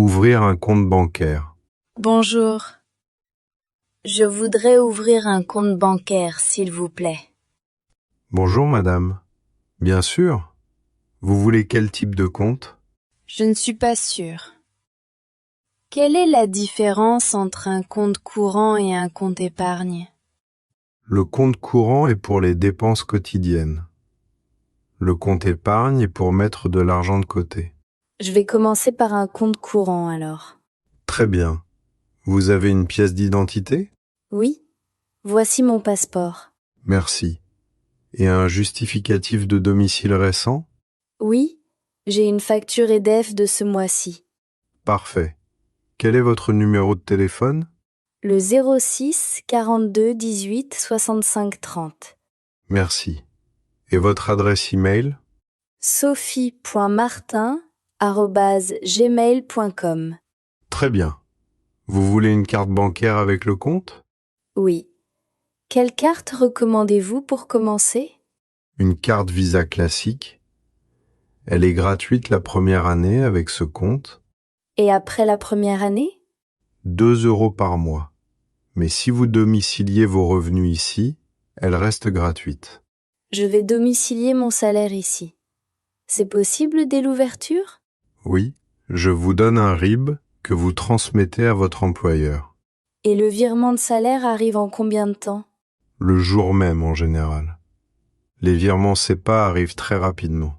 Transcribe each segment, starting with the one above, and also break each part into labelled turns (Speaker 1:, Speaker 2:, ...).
Speaker 1: Ouvrir un compte bancaire.
Speaker 2: Bonjour. Je voudrais ouvrir un compte bancaire, s'il vous plaît.
Speaker 1: Bonjour madame. Bien sûr. Vous voulez quel type de compte?
Speaker 2: Je ne suis pas sûre. Quelle est la différence entre un compte courant et un compte épargne?
Speaker 1: Le compte courant est pour les dépenses quotidiennes. Le compte épargne est pour mettre de l'argent de côté.
Speaker 2: Je vais commencer par un compte courant alors.
Speaker 1: Très bien. Vous avez une pièce d'identité?
Speaker 2: Oui, voici mon passeport.
Speaker 1: Merci. Et un justificatif de domicile récent?
Speaker 2: Oui, j'ai une facture EDF de ce mois-ci.
Speaker 1: Parfait. Quel est votre numéro de téléphone?
Speaker 2: Le 06 42 18 65 30.
Speaker 1: Merci. Et votre adresse email?
Speaker 2: sophie.martin@gmail.com.
Speaker 1: Très bien. Vous voulez une carte bancaire avec le compte?
Speaker 2: Oui. Quelle carte recommandez-vous pour commencer?
Speaker 1: Une carte Visa classique. Elle est gratuite la première année avec ce compte.
Speaker 2: Et après la première année?
Speaker 1: 2 € par mois. Mais si vous domiciliez vos revenus ici, elle reste gratuite.
Speaker 2: Je vais domicilier mon salaire ici. C'est possible dès l'ouverture?
Speaker 1: Oui, je vous donne un RIB que vous transmettez à votre employeur.
Speaker 2: Et le virement de salaire arrive en combien de temps?
Speaker 1: Le jour même en général. Les virements SEPA arrivent très rapidement.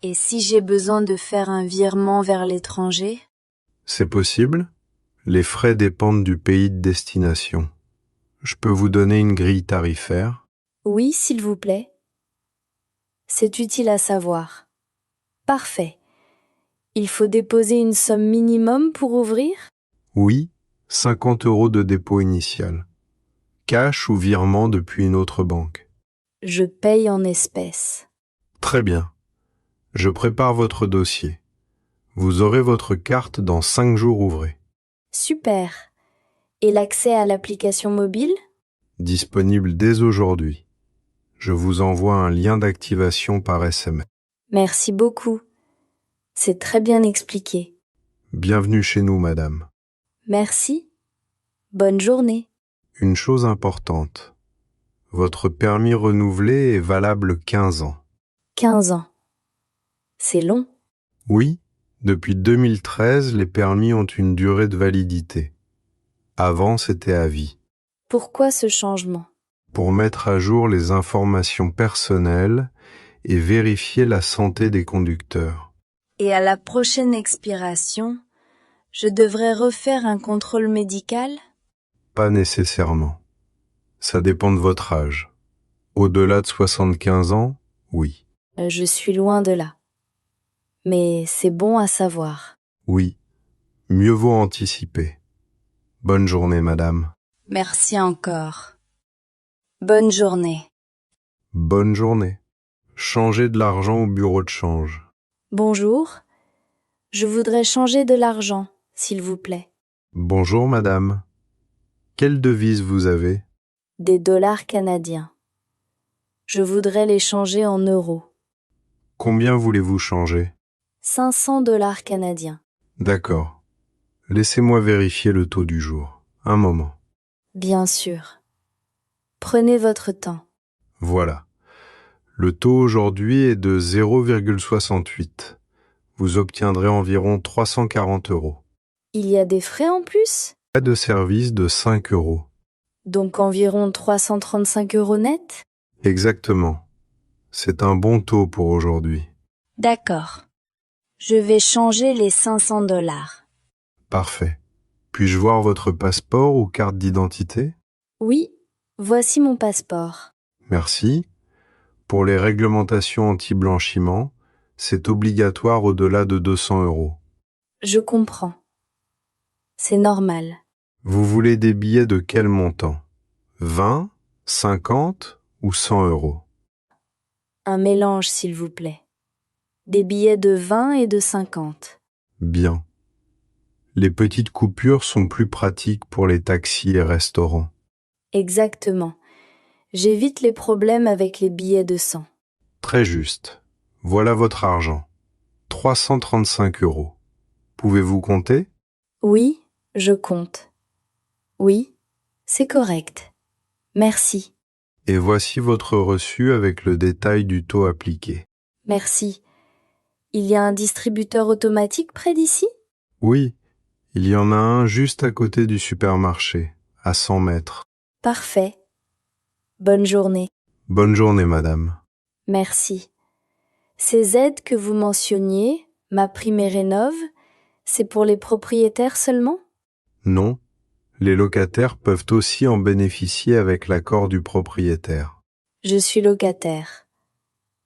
Speaker 2: Et si j'ai besoin de faire un virement vers l'étranger?
Speaker 1: C'est possible. Les frais dépendent du pays de destination. Je peux vous donner une grille tarifaire.
Speaker 2: Oui, s'il vous plaît. C'est utile à savoir. Parfait. Il faut déposer une somme minimum pour ouvrir?
Speaker 1: Oui, 50 € de dépôt initial. Cash ou virement depuis une autre banque.
Speaker 2: Je paye en espèces.
Speaker 1: Très bien. Je prépare votre dossier. Vous aurez votre carte dans 5 jours ouvrés.
Speaker 2: Super. Et l'accès à l'application mobile?
Speaker 1: Disponible dès aujourd'hui. Je vous envoie un lien d'activation par SMS.
Speaker 2: Merci beaucoup. C'est très bien expliqué.
Speaker 1: Bienvenue chez nous, madame.
Speaker 2: Merci. Bonne journée.
Speaker 1: Une chose importante. Votre permis renouvelé est valable 15 ans.
Speaker 2: 15 ans. C'est long.
Speaker 1: Oui, depuis 2013, les permis ont une durée de validité. Avant, c'était à vie.
Speaker 2: Pourquoi ce changement?
Speaker 1: Pour mettre à jour les informations personnelles et vérifier la santé des conducteurs.
Speaker 2: Et à la prochaine expiration, je devrais refaire un contrôle médical?
Speaker 1: Pas nécessairement. Ça dépend de votre âge. Au-delà de 75 ans, oui.
Speaker 2: Je suis loin de là. Mais c'est bon à savoir.
Speaker 1: Oui. Mieux vaut anticiper. Bonne journée, madame.
Speaker 2: Merci encore. Bonne journée.
Speaker 1: Bonne journée. Changez de l'argent au bureau de change.
Speaker 2: Bonjour. Je voudrais changer de l'argent, s'il vous plaît.
Speaker 1: Bonjour, madame. Quelle devise vous avez?
Speaker 2: Des dollars canadiens. Je voudrais les changer en euros.
Speaker 1: Combien voulez-vous changer?
Speaker 2: 500 dollars canadiens.
Speaker 1: D'accord. Laissez-moi vérifier le taux du jour. Un moment.
Speaker 2: Bien sûr. Prenez votre temps.
Speaker 1: Voilà. Le taux aujourd'hui est de 0,68. Vous obtiendrez environ 340 €.
Speaker 2: Il y a des frais en plus?
Speaker 1: Frais de service de 5 €.
Speaker 2: Donc environ 335 € net?
Speaker 1: Exactement. C'est un bon taux pour aujourd'hui.
Speaker 2: D'accord. Je vais changer les 500 dollars.
Speaker 1: Parfait. Puis-je voir votre passeport ou carte d'identité?
Speaker 2: Oui, voici mon passeport.
Speaker 1: Merci. Pour les réglementations anti-blanchiment, c'est obligatoire au-delà de 200 €.
Speaker 2: Je comprends. C'est normal.
Speaker 1: Vous voulez des billets de quel montant? 20, 50 ou 100 €?
Speaker 2: Un mélange, s'il vous plaît. Des billets de 20 et de 50.
Speaker 1: Bien. Les petites coupures sont plus pratiques pour les taxis et restaurants.
Speaker 2: Exactement. J'évite les problèmes avec les billets de 100.
Speaker 1: Très juste. Voilà votre argent. 335 €. Pouvez-vous compter?
Speaker 2: Oui, je compte. Oui, c'est correct. Merci.
Speaker 1: Et voici votre reçu avec le détail du taux appliqué.
Speaker 2: Merci. Il y a un distributeur automatique près d'ici?
Speaker 1: Oui, il y en a un juste à côté du supermarché, à 100 mètres.
Speaker 2: Parfait. Bonne journée.
Speaker 1: Bonne journée, madame.
Speaker 2: Merci. Ces aides que vous mentionniez, MaPrimeRénov', c'est pour les propriétaires seulement?
Speaker 1: Non, les locataires peuvent aussi en bénéficier avec l'accord du propriétaire.
Speaker 2: Je suis locataire.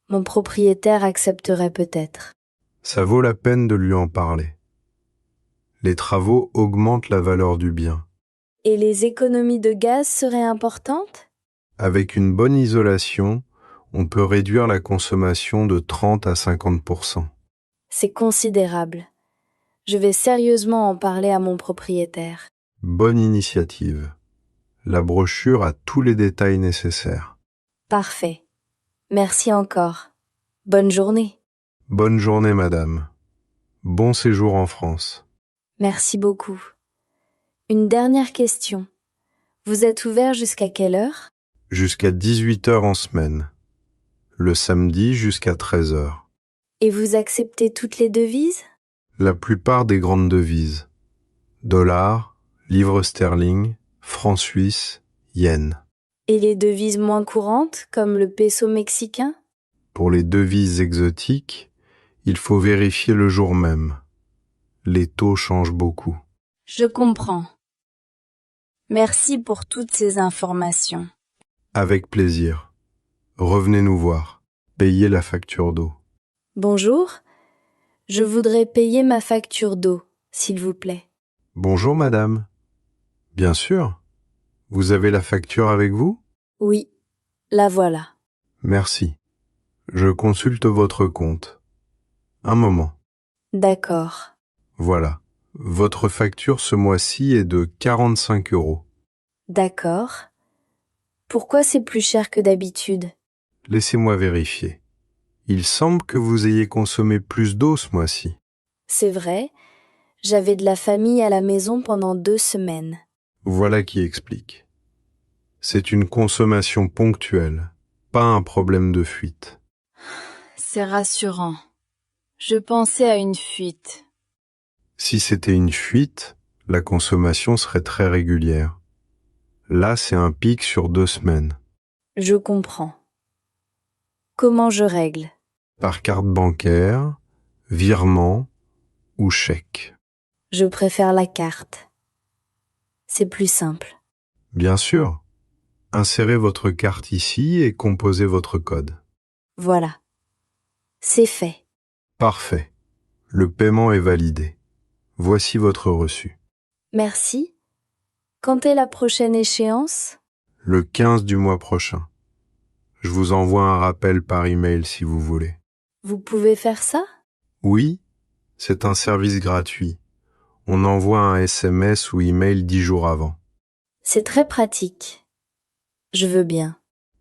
Speaker 2: Mon propriétaire accepterait peut-être.
Speaker 1: Ça vaut la peine de lui en parler. Les travaux augmentent la valeur du bien.
Speaker 2: Et les économies de gaz seraient importantes?
Speaker 1: Avec une bonne isolation, on peut réduire la consommation de 30 à 50%.
Speaker 2: C'est considérable. Je vais sérieusement en parler à mon propriétaire.
Speaker 1: Bonne initiative. La brochure a tous les détails nécessaires.
Speaker 2: Parfait. Merci encore. Bonne journée.
Speaker 1: Bonne journée, madame. Bon séjour en France.
Speaker 2: Merci beaucoup. Une dernière question. Vous êtes ouvert jusqu'à quelle heure?
Speaker 1: Jusqu'à 18 heures en semaine. Le samedi jusqu'à 13 heures.
Speaker 2: Et vous acceptez toutes les devises?
Speaker 1: La plupart des grandes devises. Dollars, livres sterling, francs suisses, yens.
Speaker 2: Et les devises moins courantes, comme le peso mexicain?
Speaker 1: Pour les devises exotiques, il faut vérifier le jour même. Les taux changent beaucoup.
Speaker 2: Je comprends. Merci pour toutes ces informations.
Speaker 1: Avec plaisir. Revenez nous voir. Payez la facture d'eau.
Speaker 2: Bonjour. Je voudrais payer ma facture d'eau, s'il vous plaît.
Speaker 1: Bonjour madame. Bien sûr. Vous avez la facture avec vous?
Speaker 2: Oui, la voilà.
Speaker 1: Merci. Je consulte votre compte. Un moment.
Speaker 2: D'accord.
Speaker 1: Voilà. Votre facture ce mois-ci est de 45 euros.
Speaker 2: D'accord. Pourquoi c'est plus cher que d'habitude?
Speaker 1: Laissez-moi vérifier. Il semble que vous ayez consommé plus d'eau ce mois-ci.
Speaker 2: C'est vrai, j'avais de la famille à la maison pendant 2 semaines.
Speaker 1: Voilà qui explique. C'est une consommation ponctuelle, pas un problème de fuite.
Speaker 2: C'est rassurant. Je pensais à une fuite.
Speaker 1: Si c'était une fuite, la consommation serait très régulière. Là, c'est un pic sur 2 semaines.
Speaker 2: Je comprends. Comment je règle?
Speaker 1: Par carte bancaire, virement ou chèque.
Speaker 2: Je préfère la carte. C'est plus simple.
Speaker 1: Bien sûr. Insérez votre carte ici et composez votre code.
Speaker 2: Voilà. C'est fait.
Speaker 1: Parfait. Le paiement est validé. Voici votre reçu.
Speaker 2: Merci. Quand est la prochaine échéance?
Speaker 1: Le 15 du mois prochain. Je vous envoie un rappel par email si vous voulez.
Speaker 2: Vous pouvez faire ça?
Speaker 1: Oui, c'est un service gratuit. On envoie un SMS ou email 10 jours avant.
Speaker 2: C'est très pratique. Je veux bien.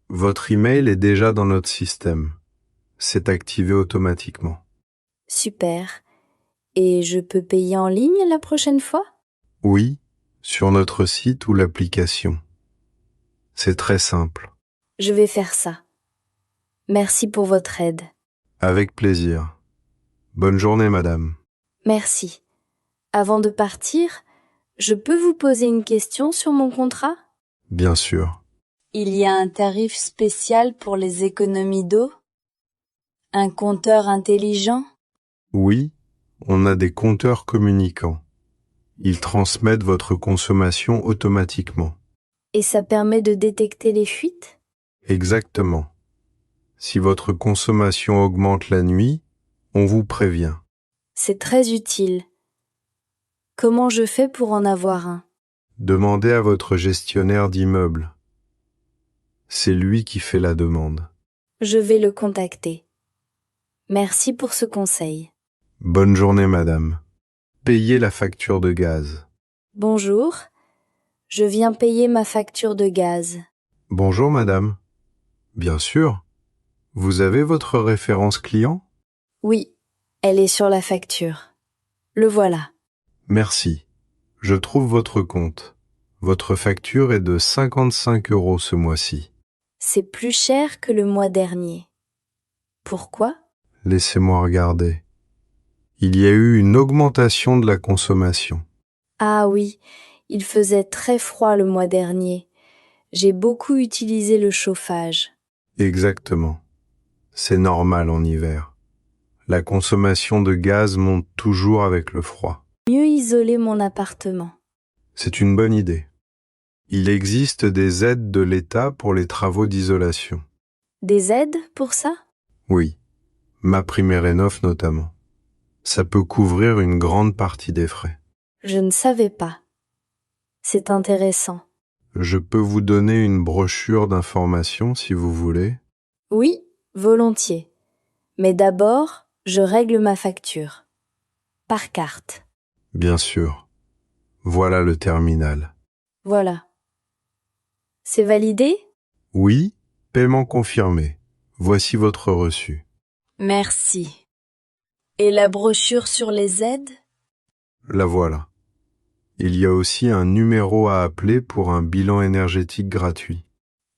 Speaker 1: Votre email est déjà dans notre système. C'est activé automatiquement.
Speaker 2: Super. Et je peux payer en ligne la prochaine fois?
Speaker 1: Oui, sur notre site ou l'application. C'est très simple.
Speaker 2: Je vais faire ça. Merci pour votre aide.
Speaker 1: Avec plaisir. Bonne journée, madame.
Speaker 2: Merci. Avant de partir, je peux vous poser une question sur mon contrat?
Speaker 1: Bien sûr.
Speaker 2: Il y a un tarif spécial pour les économies d'eau? Un compteur intelligent?
Speaker 1: Oui, on a des compteurs communicants. Ils transmettent votre consommation automatiquement.
Speaker 2: Et ça permet de détecter les fuites?
Speaker 1: Exactement. Si votre consommation augmente la nuit, on vous prévient.
Speaker 2: C'est très utile. Comment je fais pour en avoir un?
Speaker 1: Demandez à votre gestionnaire d'immeuble. C'est lui qui fait la demande.
Speaker 2: Je vais le contacter. Merci pour ce conseil.
Speaker 1: Bonne journée, madame. Payez la facture de gaz.
Speaker 2: Bonjour. Je viens payer ma facture de gaz.
Speaker 1: Bonjour, madame. Bien sûr. Vous avez votre référence client?
Speaker 2: Oui, elle est sur la facture. Le voilà.
Speaker 1: Merci. Je trouve votre compte. Votre facture est de 55 € ce mois-ci.
Speaker 2: C'est plus cher que le mois dernier. Pourquoi?
Speaker 1: Laissez-moi regarder. Il y a eu une augmentation de la consommation.
Speaker 2: Ah oui, il faisait très froid le mois dernier. J'ai beaucoup utilisé le chauffage.
Speaker 1: Exactement. C'est normal en hiver. La consommation de gaz monte toujours avec le froid.
Speaker 2: Mieux isoler mon appartement.
Speaker 1: C'est une bonne idée. Il existe des aides de l'État pour les travaux d'isolation.
Speaker 2: Des aides pour ça?
Speaker 1: Oui, MaPrimeRénov' notamment. Ça peut couvrir une grande partie des frais.
Speaker 2: Je ne savais pas. C'est intéressant.
Speaker 1: Je peux vous donner une brochure d'information si vous voulez.
Speaker 2: Oui, volontiers. Mais d'abord, je règle ma facture. Par carte.
Speaker 1: Bien sûr. Voilà le terminal.
Speaker 2: Voilà. C'est validé?
Speaker 1: Oui, paiement confirmé. Voici votre reçu.
Speaker 2: Merci. Et la brochure sur les aides?
Speaker 1: La voilà. Il y a aussi un numéro à appeler pour un bilan énergétique gratuit.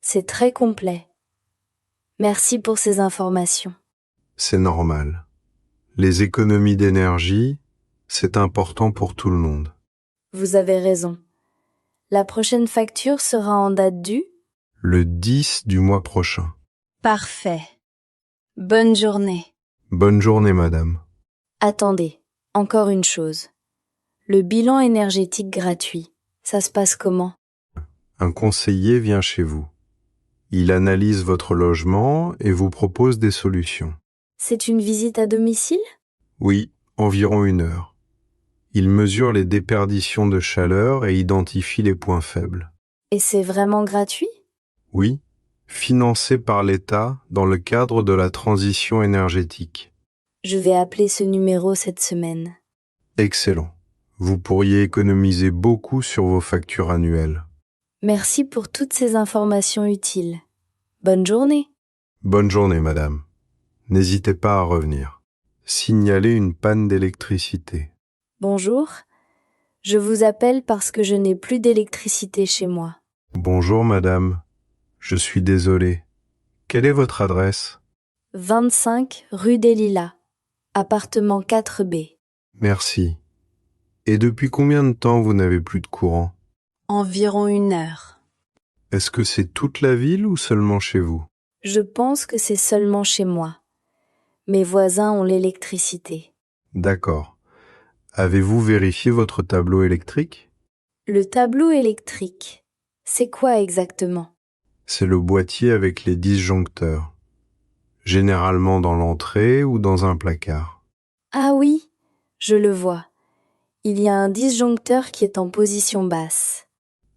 Speaker 2: C'est très complet. Merci pour ces informations.
Speaker 1: C'est normal. Les économies d'énergie, c'est important pour tout le monde.
Speaker 2: Vous avez raison. La prochaine facture sera en date du?
Speaker 1: Le 10 du mois prochain.
Speaker 2: Parfait. Bonne journée.
Speaker 1: Bonne journée, madame.
Speaker 2: Attendez, encore une chose. Le bilan énergétique gratuit, ça se passe comment?
Speaker 1: Un conseiller vient chez vous. Il analyse votre logement et vous propose des solutions.
Speaker 2: C'est une visite à domicile?
Speaker 1: Oui, environ 1 heure. Il mesure les déperditions de chaleur et identifie les points faibles.
Speaker 2: Et c'est vraiment gratuit?
Speaker 1: Oui, financé par l'État dans le cadre de la transition énergétique.
Speaker 2: Je vais appeler ce numéro cette semaine.
Speaker 1: Excellent. Vous pourriez économiser beaucoup sur vos factures annuelles.
Speaker 2: Merci pour toutes ces informations utiles. Bonne journée.
Speaker 1: Bonne journée, madame. N'hésitez pas à revenir. Signalez une panne d'électricité.
Speaker 2: Bonjour. Je vous appelle parce que je n'ai plus d'électricité chez moi.
Speaker 1: Bonjour, madame. Je suis désolé. Quelle est votre adresse?
Speaker 2: 25 rue des Lilas, appartement 4B.
Speaker 1: Merci. Et depuis combien de temps vous n'avez plus de courant?
Speaker 2: Environ 1 heure.
Speaker 1: Est-ce que c'est toute la ville ou seulement chez vous?
Speaker 2: Je pense que c'est seulement chez moi. Mes voisins ont l'électricité.
Speaker 1: D'accord. Avez-vous vérifié votre tableau électrique?
Speaker 2: Le tableau électrique, c'est quoi exactement?
Speaker 1: C'est le boîtier avec les disjoncteurs. Généralement dans l'entrée ou dans un placard.
Speaker 2: Ah oui, je le vois. Il y a un disjoncteur qui est en position basse.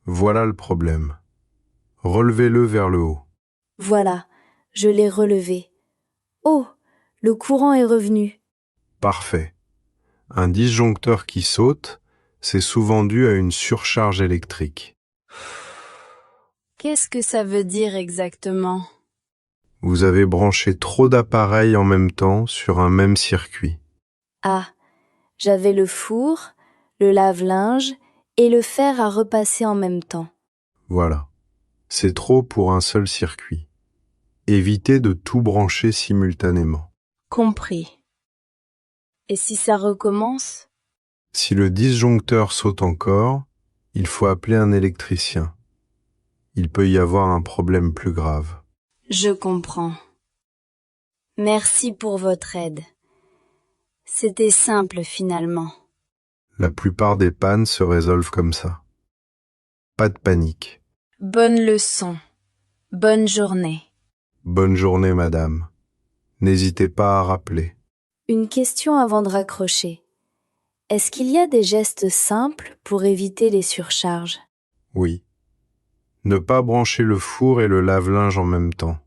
Speaker 1: Voilà le problème. Relevez-le vers le haut.
Speaker 2: Voilà, je l'ai relevé. Oh, le courant est revenu.
Speaker 1: Parfait. Un disjoncteur qui saute, c'est souvent dû à une surcharge électrique.
Speaker 2: Qu'est-ce que ça veut dire exactement?
Speaker 1: Vous avez branché trop d'appareils en même temps sur un même circuit.
Speaker 2: Ah, j'avais le four, le lave-linge et le fer à repasser en même temps.
Speaker 1: Voilà. C'est trop pour un seul circuit. Évitez de tout brancher simultanément.
Speaker 2: Compris. Et si ça recommence?
Speaker 1: Si le disjoncteur saute encore, il faut appeler un électricien. Il peut y avoir un problème plus grave.
Speaker 2: Je comprends. Merci pour votre aide. C'était simple finalement.
Speaker 1: La plupart des pannes se résolvent comme ça. Pas de panique.
Speaker 2: Bonne leçon. Bonne journée.
Speaker 1: Bonne journée, madame. N'hésitez pas à rappeler.
Speaker 2: Une question avant de raccrocher. Est-ce qu'il y a des gestes simples pour éviter les surcharges?
Speaker 1: Oui. Ne pas brancher le four et le lave-linge en même temps.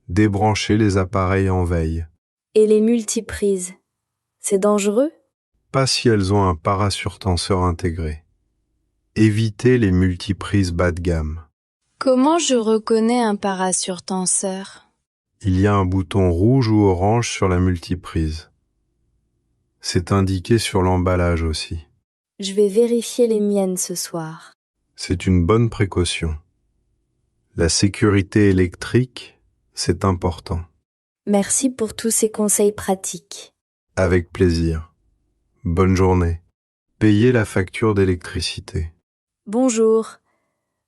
Speaker 1: Débrancher les appareils en veille.
Speaker 2: Et les multiprises? C'est dangereux?
Speaker 1: Pas si elles ont un parasurtenseur intégré. Évitez les multiprises bas de gamme.
Speaker 2: Comment je reconnais un parasurtenseur?
Speaker 1: Il y a un bouton rouge ou orange sur la multiprise. C'est indiqué sur l'emballage aussi.
Speaker 2: Je vais vérifier les miennes ce soir.
Speaker 1: C'est une bonne précaution. La sécurité électrique, c'est important.
Speaker 2: Merci pour tous ces conseils pratiques.
Speaker 1: Avec plaisir. Bonne journée. Payez la facture d'électricité.
Speaker 2: Bonjour.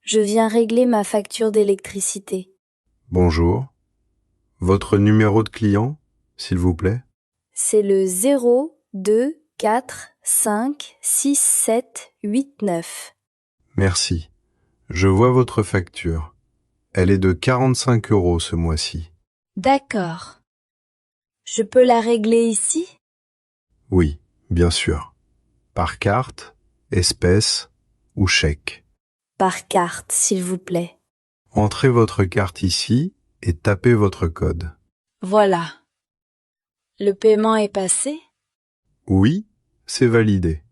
Speaker 2: Je viens régler ma facture d'électricité.
Speaker 1: Bonjour. Votre numéro de client, s'il vous plaît?
Speaker 2: C'est le 02456789.
Speaker 1: Merci. Je vois votre facture. Elle est de 45 € ce mois-ci.
Speaker 2: D'accord. Je peux la régler ici?
Speaker 1: Oui, bien sûr. Par carte, espèce ou chèque.
Speaker 2: Par carte, s'il vous plaît.
Speaker 1: Entrez votre carte ici et tapez votre code.
Speaker 2: Voilà. Le paiement est passé?
Speaker 1: Oui, c'est validé.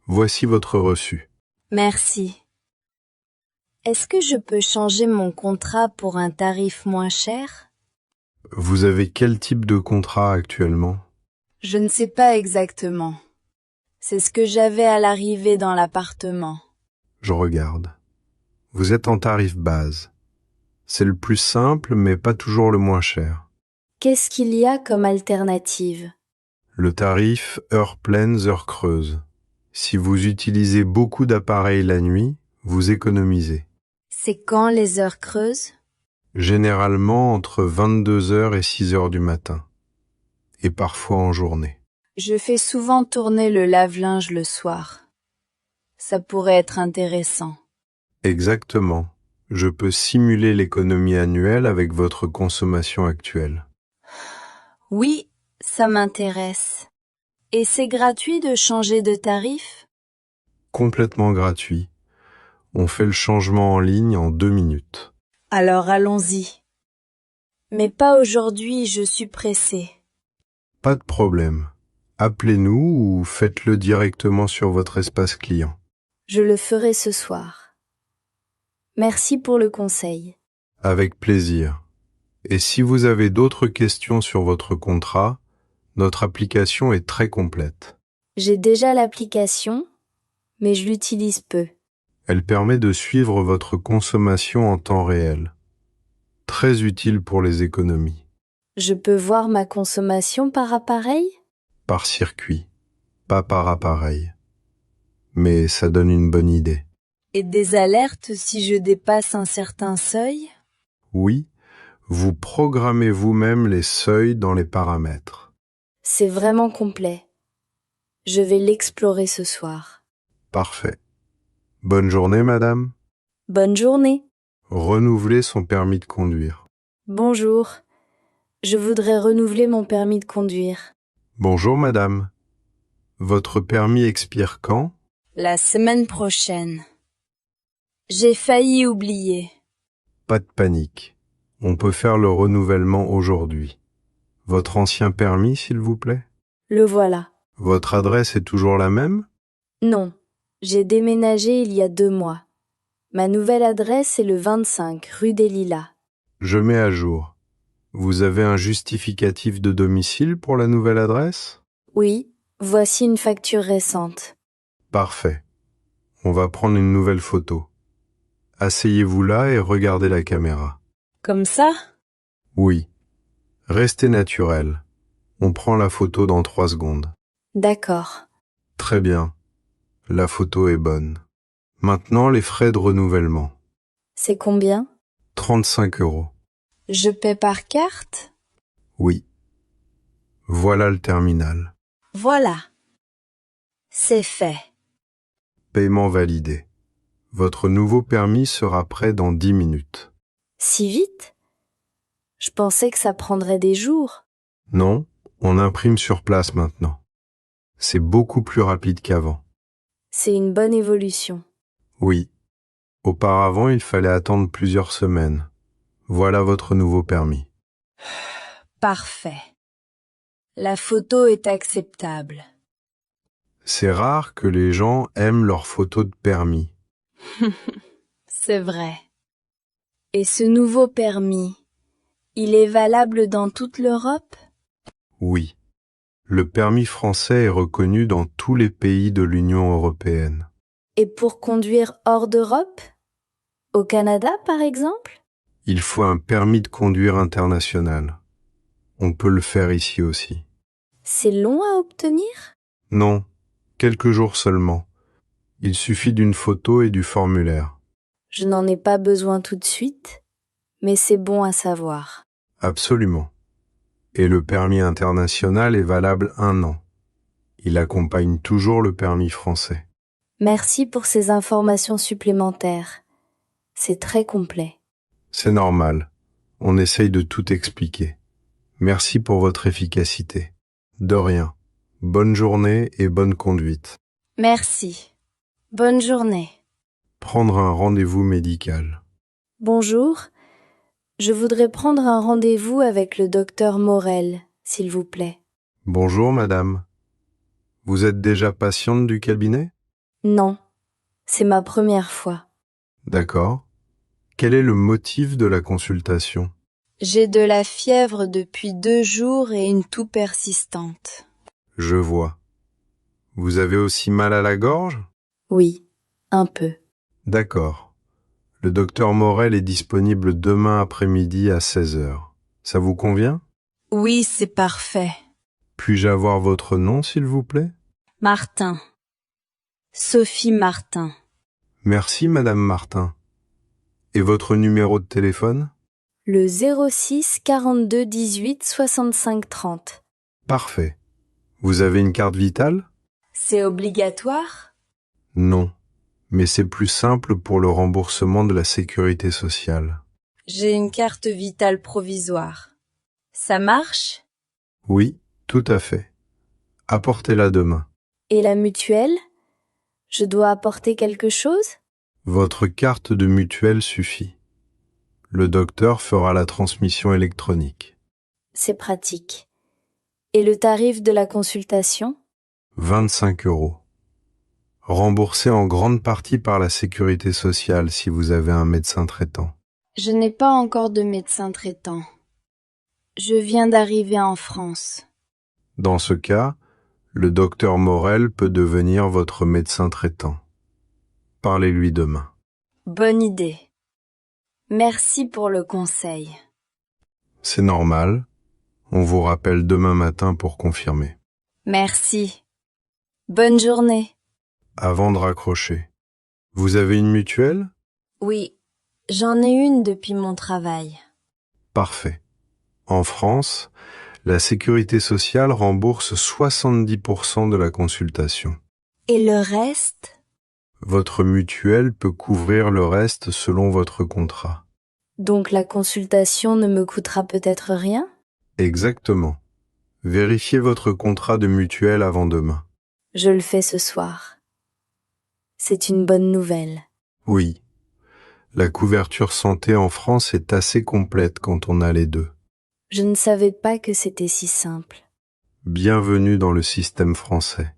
Speaker 1: Voici votre reçu.
Speaker 2: Merci. Est-ce que je peux changer mon contrat pour un tarif moins cher?
Speaker 1: Vous avez quel type de contrat actuellement?
Speaker 2: Je ne sais pas exactement. C'est ce que j'avais à l'arrivée dans l'appartement.
Speaker 1: Je regarde. Vous êtes en tarif base. C'est le plus simple, mais pas toujours le moins cher.
Speaker 2: Qu'est-ce qu'il y a comme alternative?
Speaker 1: Le tarif heures pleines, heures creuses. Si vous utilisez beaucoup d'appareils la nuit, vous économisez.
Speaker 2: C'est quand les heures creuses?
Speaker 1: Généralement entre 22 heures et 6 heures du matin. Et parfois en journée.
Speaker 2: Je fais souvent tourner le lave-linge le soir. Ça pourrait être intéressant.
Speaker 1: Exactement. Je peux simuler l'économie annuelle avec votre consommation actuelle.
Speaker 2: Oui, ça m'intéresse. Et c'est gratuit de changer de tarif?
Speaker 1: Complètement gratuit. On fait le changement en ligne en 2 minutes.
Speaker 2: Alors allons-y. Mais pas aujourd'hui, je suis pressée.
Speaker 1: Pas de problème. Appelez-nous ou faites-le directement sur votre espace client.
Speaker 2: Je le ferai ce soir. Merci pour le conseil.
Speaker 1: Avec plaisir. Et si vous avez d'autres questions sur votre contrat, notre application est très complète.
Speaker 2: J'ai déjà l'application, mais je l'utilise peu.
Speaker 1: Elle permet de suivre votre consommation en temps réel. Très utile pour les économies.
Speaker 2: Je peux voir ma consommation par appareil?
Speaker 1: Par circuit, pas par appareil. Mais ça donne une bonne idée.
Speaker 2: Et des alertes si je dépasse un certain seuil?
Speaker 1: Oui, vous programmez vous-même les seuils dans les paramètres.
Speaker 2: C'est vraiment complet. Je vais l'explorer ce soir.
Speaker 1: Parfait. Bonne journée, madame.
Speaker 2: Bonne journée.
Speaker 1: Renouveler son permis de conduire.
Speaker 2: Bonjour. Je voudrais renouveler mon permis de conduire.
Speaker 1: Bonjour, madame. Votre permis expire quand?
Speaker 2: La semaine prochaine. J'ai failli oublier.
Speaker 1: Pas de panique. On peut faire le renouvellement aujourd'hui. Votre ancien permis, s'il vous plaît?
Speaker 2: Le voilà.
Speaker 1: Votre adresse est toujours la même?
Speaker 2: Non. J'ai déménagé il y a 2 mois. Ma nouvelle adresse est le 25 rue des Lilas.
Speaker 1: Je mets à jour. Vous avez un justificatif de domicile pour la nouvelle adresse?
Speaker 2: Oui, voici une facture récente.
Speaker 1: Parfait. On va prendre une nouvelle photo. Asseyez-vous là et regardez la caméra.
Speaker 2: Comme ça?
Speaker 1: Oui. Restez naturel. On prend la photo dans 3 secondes.
Speaker 2: D'accord.
Speaker 1: Très bien. La photo est bonne. Maintenant, les frais de renouvellement.
Speaker 2: C'est combien?
Speaker 1: 35 €.
Speaker 2: Je paie par carte?
Speaker 1: Oui. Voilà le terminal.
Speaker 2: Voilà. C'est fait.
Speaker 1: Paiement validé. Votre nouveau permis sera prêt dans 10 minutes.
Speaker 2: Si vite? Je pensais que ça prendrait des jours.
Speaker 1: Non, on imprime sur place maintenant. C'est beaucoup plus rapide qu'avant.
Speaker 2: C'est une bonne évolution.
Speaker 1: Oui. Auparavant, il fallait attendre plusieurs semaines. Voilà votre nouveau permis.
Speaker 2: Parfait. La photo est acceptable.
Speaker 1: C'est rare que les gens aiment leurs photos de permis.
Speaker 2: C'est vrai. Et ce nouveau permis, il est valable dans toute l'Europe?
Speaker 1: Oui. Le permis français est reconnu dans tous les pays de l'Union européenne.
Speaker 2: Et pour conduire hors d'Europe? Au Canada, par exemple?
Speaker 1: Il faut un permis de conduire international. On peut le faire ici aussi.
Speaker 2: C'est long à obtenir?
Speaker 1: Non, quelques jours seulement. Il suffit d'une photo et du formulaire.
Speaker 2: Je n'en ai pas besoin tout de suite, mais c'est bon à savoir.
Speaker 1: Absolument. Et le permis international est valable 1 an. Il accompagne toujours le permis français.
Speaker 2: Merci pour ces informations supplémentaires. C'est très complet.
Speaker 1: C'est normal. On essaye de tout expliquer. Merci pour votre efficacité. De rien. Bonne journée et bonne conduite.
Speaker 2: Merci. Bonne journée.
Speaker 1: Prendre un rendez-vous médical.
Speaker 2: Bonjour. Je voudrais prendre un rendez-vous avec le docteur Morel, s'il vous plaît.
Speaker 1: Bonjour madame. Vous êtes déjà patiente du cabinet?
Speaker 2: Non, c'est ma première fois.
Speaker 1: D'accord. Quel est le motif de la consultation?
Speaker 2: J'ai de la fièvre depuis 2 jours et une toux persistante.
Speaker 1: Je vois. Vous avez aussi mal à la gorge?
Speaker 2: Oui, un peu.
Speaker 1: D'accord. Le docteur Morel est disponible demain après-midi à 16 heures. Ça vous convient?
Speaker 2: Oui, c'est parfait.
Speaker 1: Puis-je avoir votre nom, s'il vous plaît?
Speaker 2: Martin. Sophie Martin.
Speaker 1: Merci, madame Martin. Et votre numéro de téléphone?
Speaker 2: Le 06 42 18 65 30.
Speaker 1: Parfait. Vous avez une carte vitale?
Speaker 2: C'est obligatoire?
Speaker 1: Non, mais c'est plus simple pour le remboursement de la sécurité sociale.
Speaker 2: J'ai une carte vitale provisoire. Ça marche?
Speaker 1: Oui, tout à fait. Apportez-la demain.
Speaker 2: Et la mutuelle? Je dois apporter quelque chose?
Speaker 1: Votre carte de mutuelle suffit. Le docteur fera la transmission électronique.
Speaker 2: C'est pratique. Et le tarif de la consultation?
Speaker 1: 25 €. Remboursé en grande partie par la sécurité sociale si vous avez un médecin traitant.
Speaker 2: Je n'ai pas encore de médecin traitant. Je viens d'arriver en France.
Speaker 1: Dans ce cas, le docteur Morel peut devenir votre médecin traitant. Parlez-lui demain.
Speaker 2: Bonne idée. Merci pour le conseil.
Speaker 1: C'est normal. On vous rappelle demain matin pour confirmer.
Speaker 2: Merci. Bonne journée.
Speaker 1: Avant de raccrocher. Vous avez une mutuelle?
Speaker 2: Oui, j'en ai une depuis mon travail.
Speaker 1: Parfait. En France, la sécurité sociale rembourse 70% de la consultation.
Speaker 2: Et le reste?
Speaker 1: Votre mutuelle peut couvrir le reste selon votre contrat.
Speaker 2: Donc la consultation ne me coûtera peut-être rien?
Speaker 1: Exactement. Vérifiez votre contrat de mutuelle avant demain.
Speaker 2: Je le fais ce soir. C'est une bonne nouvelle.
Speaker 1: Oui. La couverture santé en France est assez complète quand on a les deux.
Speaker 2: Je ne savais pas que c'était si simple.
Speaker 1: Bienvenue dans le système français.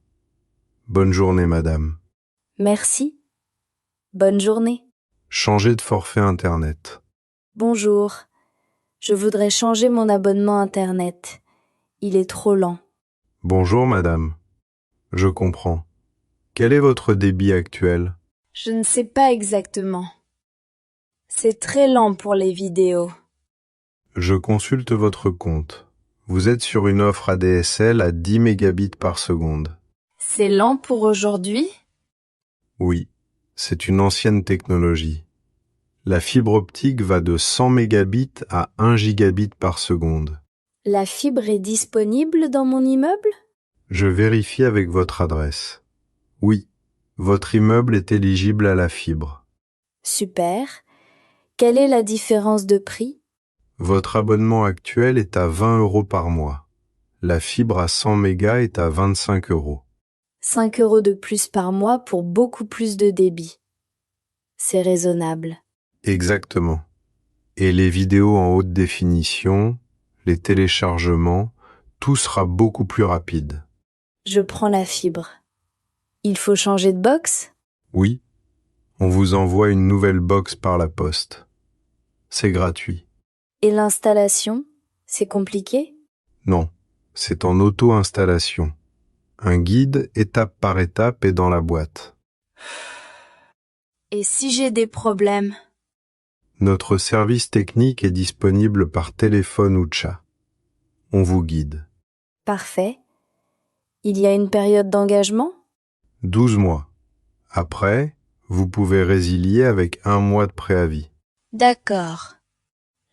Speaker 1: Bonne journée, madame.
Speaker 2: Merci. Bonne journée.
Speaker 1: Changez de forfait Internet.
Speaker 2: Bonjour. Je voudrais changer mon abonnement Internet. Il est trop lent.
Speaker 1: Bonjour, madame. Je comprends. Quel est votre débit actuel?
Speaker 2: Je ne sais pas exactement. C'est très lent pour les vidéos.
Speaker 1: Je consulte votre compte. Vous êtes sur une offre ADSL à 10 mégabits par seconde.
Speaker 2: C'est lent pour aujourd'hui?
Speaker 1: Oui, c'est une ancienne technologie. La fibre optique va de 100 mégabits à 1 gigabit par seconde.
Speaker 2: La fibre est disponible dans mon immeuble?
Speaker 1: Je vérifie avec votre adresse. Oui, votre immeuble est éligible à la fibre.
Speaker 2: Super. Quelle est la différence de prix?
Speaker 1: Votre abonnement actuel est à 20 € par mois. La fibre à 100 mégas est à 25 €.
Speaker 2: 5 € de plus par mois pour beaucoup plus de débit. C'est raisonnable.
Speaker 1: Exactement. Et les vidéos en haute définition, les téléchargements, tout sera beaucoup plus rapide.
Speaker 2: Je prends la fibre. Il faut changer de box?
Speaker 1: Oui, on vous envoie une nouvelle box par la poste. C'est gratuit.
Speaker 2: Et l'installation? C'est compliqué?
Speaker 1: Non, C'est en auto-installation. Un guide étape par étape est dans la boîte.
Speaker 2: Et si j'ai des problèmes?
Speaker 1: Notre service technique est disponible par téléphone ou chat. On vous guide.
Speaker 2: Parfait. Il y a une période d'engagement?
Speaker 1: 12 mois. Après, vous pouvez résilier avec 1 mois de préavis.
Speaker 2: D'accord.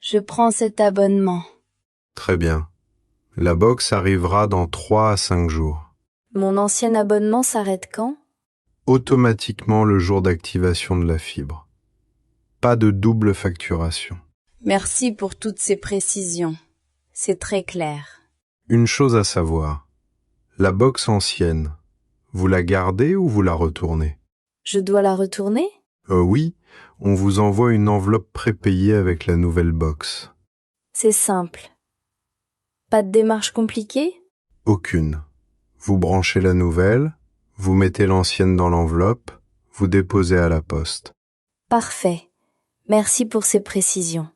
Speaker 2: Je prends cet abonnement.
Speaker 1: Très bien. La box arrivera dans 3 à 5 jours.
Speaker 2: Mon ancien abonnement s'arrête quand?
Speaker 1: Automatiquement le jour d'activation de la fibre. Pas de double facturation.
Speaker 2: Merci pour toutes ces précisions. C'est très clair.
Speaker 1: Une chose à savoir. La box ancienne, vous la gardez ou vous la retournez?
Speaker 2: Je dois la retourner?
Speaker 1: Oui, on vous envoie une enveloppe prépayée avec la nouvelle box.
Speaker 2: C'est simple. Pas de démarche compliquée?
Speaker 1: Aucune. Vous branchez la nouvelle, vous mettez l'ancienne dans l'enveloppe, vous déposez à la poste.
Speaker 2: Parfait. Merci pour ces précisions.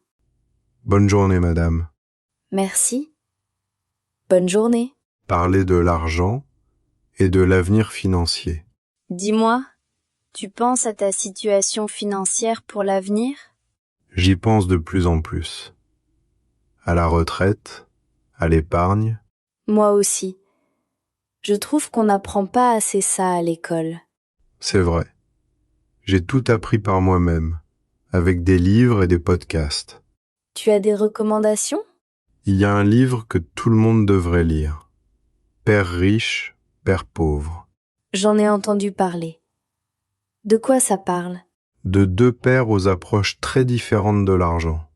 Speaker 1: Bonne journée, madame.
Speaker 2: Merci. Bonne journée.
Speaker 1: Parlez de l'argent et de l'avenir financier.
Speaker 2: Dis-moi, tu penses à ta situation financière pour l'avenir?
Speaker 1: J'y pense de plus en plus. À la retraite, à l'épargne.
Speaker 2: Moi aussi. Je trouve qu'on n'apprend pas assez ça à l'école.
Speaker 1: C'est vrai. J'ai tout appris par moi-même, avec des livres et des podcasts.
Speaker 2: Tu as des recommandations?
Speaker 1: Il y a un livre que tout le monde devrait lire. Père riche, Père pauvre.
Speaker 2: J'en ai entendu parler. De quoi ça parle?
Speaker 1: De 2 pères aux approches très différentes de l'argent.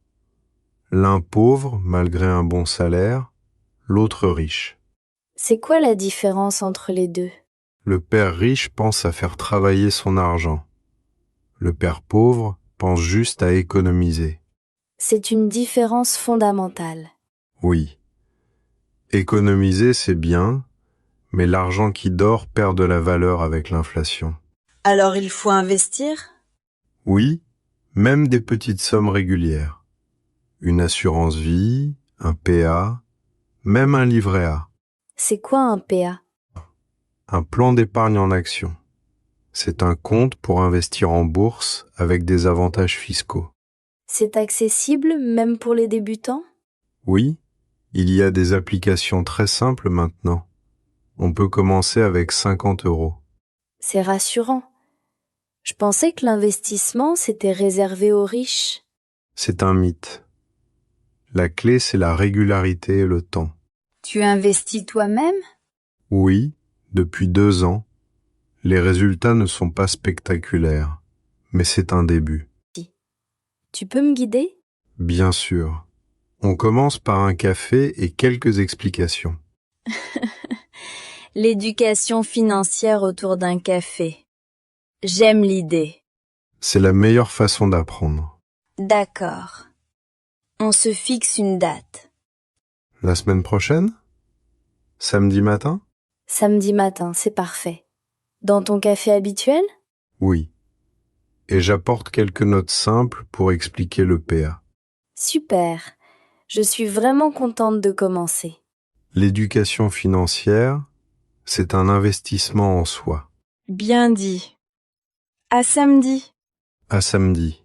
Speaker 1: L'un pauvre, malgré un bon salaire, l'autre riche.
Speaker 2: C'est quoi la différence entre les deux?
Speaker 1: Le père riche pense à faire travailler son argent. Le père pauvre pense juste à économiser.
Speaker 2: C'est une différence fondamentale.
Speaker 1: Oui. Économiser, c'est bien, mais l'argent qui dort perd de la valeur avec l'inflation.
Speaker 2: Alors il faut investir?
Speaker 1: Oui, même des petites sommes régulières. Une assurance vie, un PA, même un livret A.
Speaker 2: C'est quoi un PA?
Speaker 1: Un plan d'épargne en action. C'est un compte pour investir en bourse avec des avantages fiscaux.
Speaker 2: C'est accessible même pour les débutants?
Speaker 1: Oui, il y a des applications très simples maintenant. On peut commencer avec 50 €.
Speaker 2: C'est rassurant. Je pensais que l'investissement, c'était réservé aux riches.
Speaker 1: C'est un mythe. La clé, c'est la régularité et le temps.
Speaker 2: Tu investis toi-même?
Speaker 1: Oui, depuis 2 ans. Les résultats ne sont pas spectaculaires, mais c'est un début.
Speaker 2: Tu peux me guider?
Speaker 1: Bien sûr. On commence par un café et quelques explications.
Speaker 2: L'éducation financière autour d'un café. J'aime l'idée.
Speaker 1: C'est la meilleure façon d'apprendre.
Speaker 2: D'accord. On se fixe une date.
Speaker 1: La semaine prochaine? Samedi matin?
Speaker 2: Samedi matin, c'est parfait. Dans ton café habituel?
Speaker 1: Oui. Et j'apporte quelques notes simples pour expliquer le PA.
Speaker 2: Super. Je suis vraiment contente de commencer.
Speaker 1: L'éducation financière, c'est un investissement en soi.
Speaker 2: Bien dit. À samedi.
Speaker 1: À samedi.